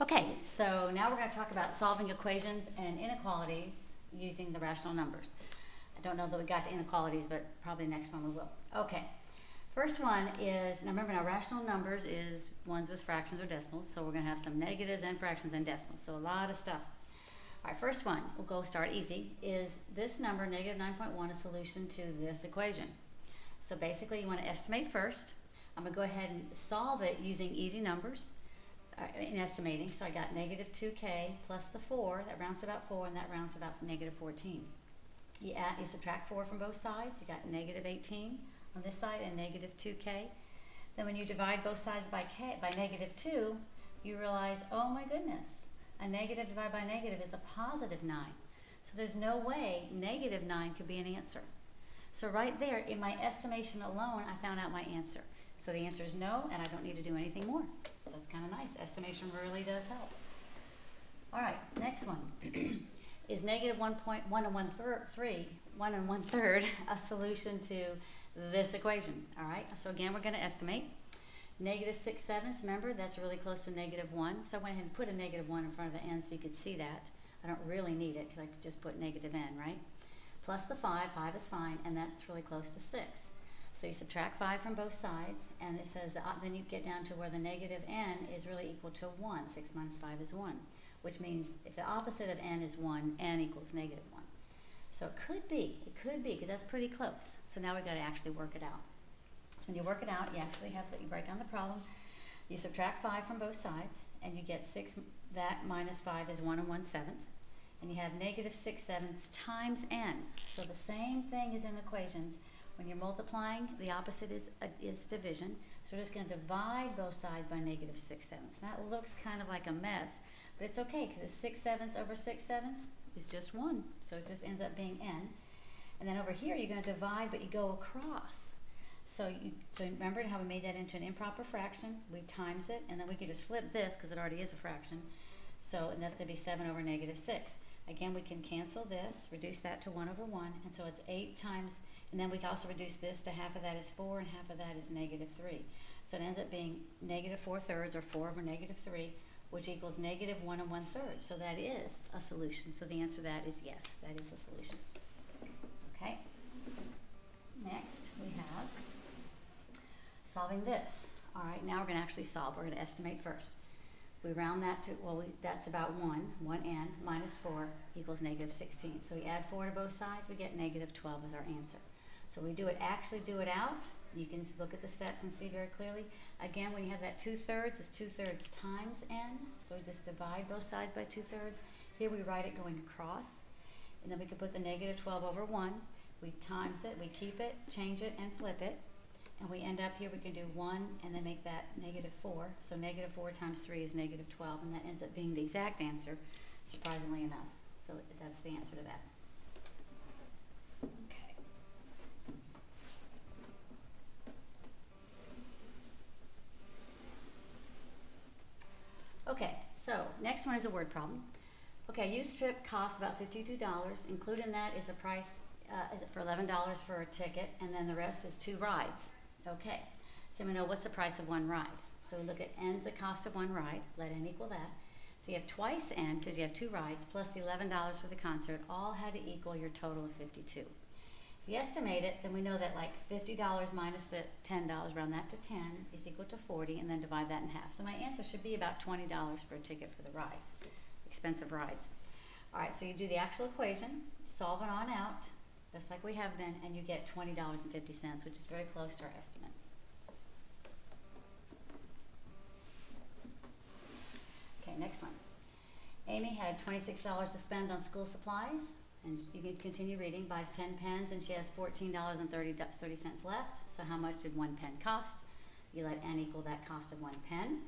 Okay, so now we're going to talk about solving equations and inequalities using the rational numbers. I don't know that we got to inequalities, but probably next one we will. Okay, first one is, now remember now rational numbers is ones with fractions or decimals, so we're going to have some negatives and fractions and decimals, so a lot of stuff. All right, first one, we'll go start easy, is this number, negative 9.1, a solution to this equation? So basically you want to estimate first. I'm going to go ahead and solve it using easy numbers. In estimating, so I got negative 2k plus the 4, that rounds to about 4, and that rounds to about negative 14. You subtract 4 from both sides, you got negative 18 on this side and negative 2k. Then when you divide both sides by negative 2, you realize, oh my goodness, a negative divided by negative is a positive 9. So there's no way negative 9 could be an answer. So right there, in my estimation alone, I found out my answer. So the answer is no, and I don't need to do anything more. So that's kind of nice. Estimation really does help. All right, next one. Is negative 1.1 and 1/3 a solution to this equation? All right, so again, we're going to estimate. Negative 6/7, remember, that's really close to negative 1. So I went ahead and put a negative 1 in front of the n so you could see that. I don't really need it because I could just put negative n, right? Plus the 5 is fine, and that's really close to 6. So you subtract 5 from both sides, and it says, then you get down to where the negative n is really equal to 1. 6 minus 5 is 1, which means if the opposite of n is 1, n equals negative 1. So it could be, because that's pretty close. So now we've got to actually work it out. So when you work it out, you actually have to, you break down the problem, you subtract 5 from both sides, and you get 6, that minus 5 is 1 1/7. And you have negative 6/7 times n. So the same thing as in equations. When you're multiplying, the opposite is division. So we're just going to divide both sides by negative 6/7. That looks kind of like a mess, but it's okay because it's 6/7 over 6/7 is just 1. So it just ends up being n. And then over here, you're going to divide, but you go across. So remember how we made that into an improper fraction? We times it, and then we can just flip this because it already is a fraction. So, and that's going to be 7 over negative 6. Again, we can cancel this, reduce that to 1 over 1, and so it's 8 times. And then we can also reduce this to half of that is 4 and half of that is negative 3. So it ends up being negative 4/3 or 4 over negative 3, which equals negative 1 1/3. So that is a solution. So the answer to that is yes, that is a solution. Okay. Next we have solving this. All right, now we're going to actually solve. We're going to estimate first. We round that to, that's about 1n minus 4 equals negative 16. So we add 4 to both sides, we get negative 12 as our answer. So we actually do it out. You can look at the steps and see very clearly. Again, when you have that 2/3, it's 2/3 times n. So we just divide both sides by 2/3. Here we write it going across. And then we can put the negative 12 over 1. We times it, we keep it, change it, and flip it. And we end up here, we can do 1 and then make that negative 4. So negative 4 times 3 is negative 12, and that ends up being the exact answer, surprisingly enough. So that's the answer to that. Okay. Okay, so next one is a word problem. Okay, youth trip costs about $52. Included in that is a price for $11 for a ticket, and then the rest is 2 rides. Okay, so we know what's the price of 1 ride. So we look at n's the cost of 1 ride, let n equal that. So you have twice n because you have 2 rides plus the $11 for the concert, all had to equal your total of 52. If you estimate it, then we know that like $50 minus the $10, round that to 10, is equal to 40, and then divide that in half. So my answer should be about $20 for a ticket for the rides, expensive rides. All right, so you do the actual equation, solve it on out, just like we have been, and you get $20.50, which is very close to our estimate. Okay, next one. Amy had $26 to spend on school supplies, and you can continue reading, buys 10 pens, and she has $14.30 left. So how much did 1 pen cost? You let n equal that cost of 1 pen.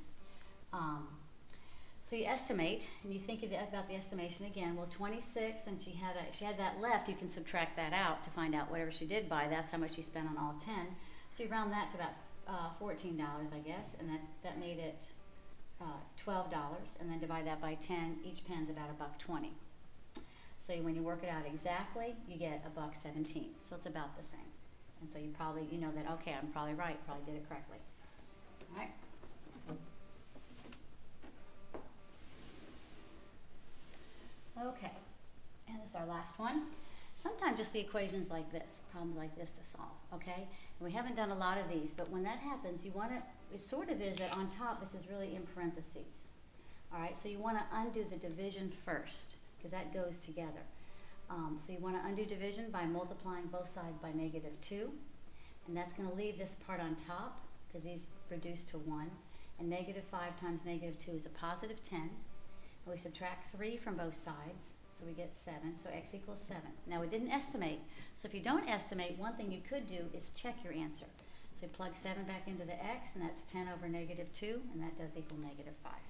So you estimate, and you think about the estimation again. Well, 26, and she had that left. You can subtract that out to find out whatever she did buy. That's how much she spent on all 10. So you round that to about $14, I guess, and that made it $12. And then divide that by 10. Each pen's about $1.20. So when you work it out exactly, you get $1.17. So it's about the same. And so you probably, you know that, okay, I'm probably right, probably did it correctly. All right. last one. Sometimes just the equations like this, problems like this to solve, okay? And we haven't done a lot of these, but when that happens, you want to, it sort of is that on top, this is really in parentheses. All right, so you want to undo the division first, because that goes together. So you want to undo division by multiplying both sides by -2, and that's going to leave this part on top, because these reduce to 1, and -5 times -2 is a +10, and we subtract 3 from both sides, so we get 7, so x equals 7. Now we didn't estimate, so if you don't estimate, one thing you could do is check your answer. So you plug 7 back into the x, and that's 10 over -2, and that does equal -5.